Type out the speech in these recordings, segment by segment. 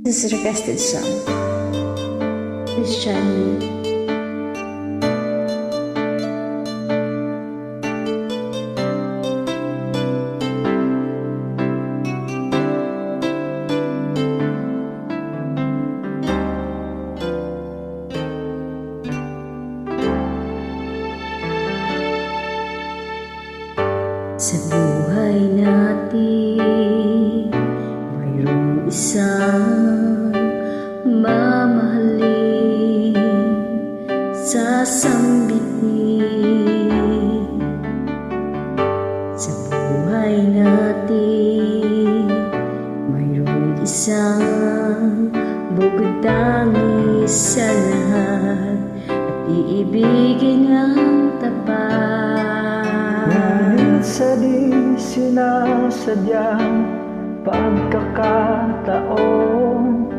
This is a requested song. Please join me. Sa buhay natin, mayroong isang mamahalin, sasambitin. Sa buhay natin, mayroong isang bukod tangis sa lahat, at iibigin ang tapat. Sa di sinasadyang pagkakataon,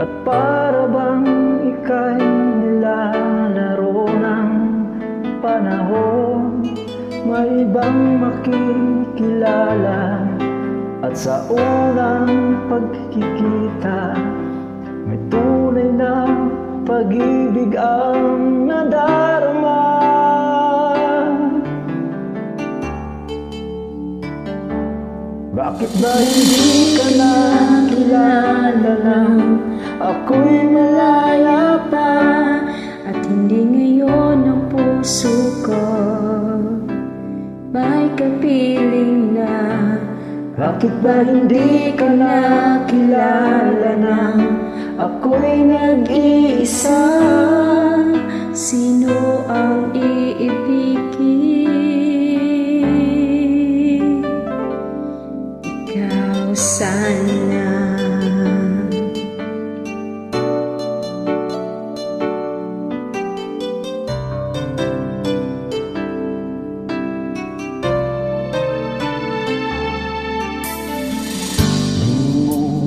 at para bang ika'y nilalaro ng panahon, may ibang makikilala, at sa unang pagkikita may tunay na pag-ibig ang nadarama. Bakit ba hindi ka nakilala nang ako'y malaya pa, at hindi ngayon ang puso ko may kapiling na? Bakit ba hindi ka nakilala nang ako'y nag-iisa? Sino ang iibigin? Ikaw sana.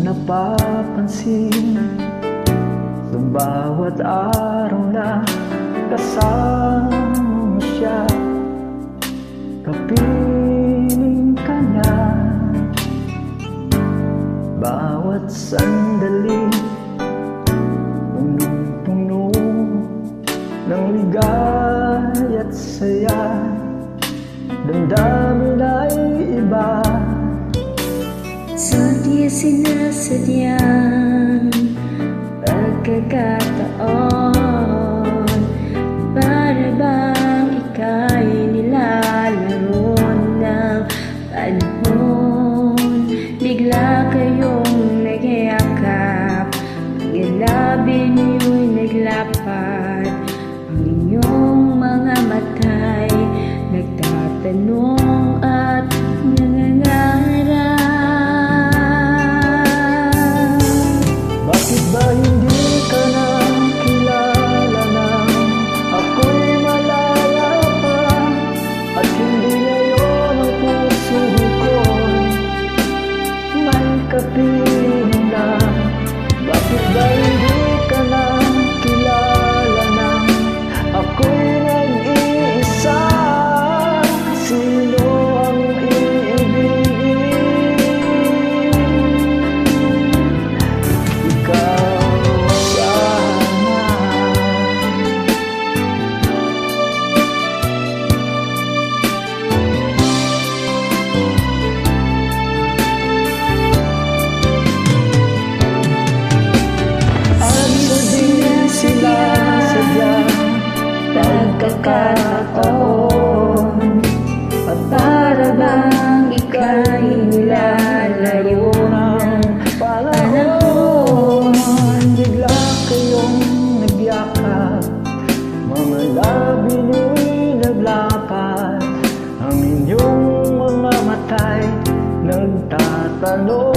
Napapansin sa bawat araw na kasama mo siya, kapiling ka niya. Bawat sandali punong-puno ng ligay at saya, damdamin ay iba. Sa di sinasadyang pagkakataon, para bang ika'y nilalaro ng panahon, bigla kayong nagyakap, ang labi niyo'y naglapat, ang inyong mga mata'y nagtatanong at nangangarap. Bakit ba hindi ka nakilala nang ako'y malaya pa, at hindi ngayon ang puso ko'y may kapiling na? Bakit ba hindi ka nakilala nang ako'y nag-iisa? Sino ang iibigin? Ikaw sana. At sa di sila sadyang pagkakataon, At para bang ika'y nilalayo ng panahon, bigla kayong nagyakap, mga labi niyo'y naglapat, ang inyong mga mata'y nagtatanong.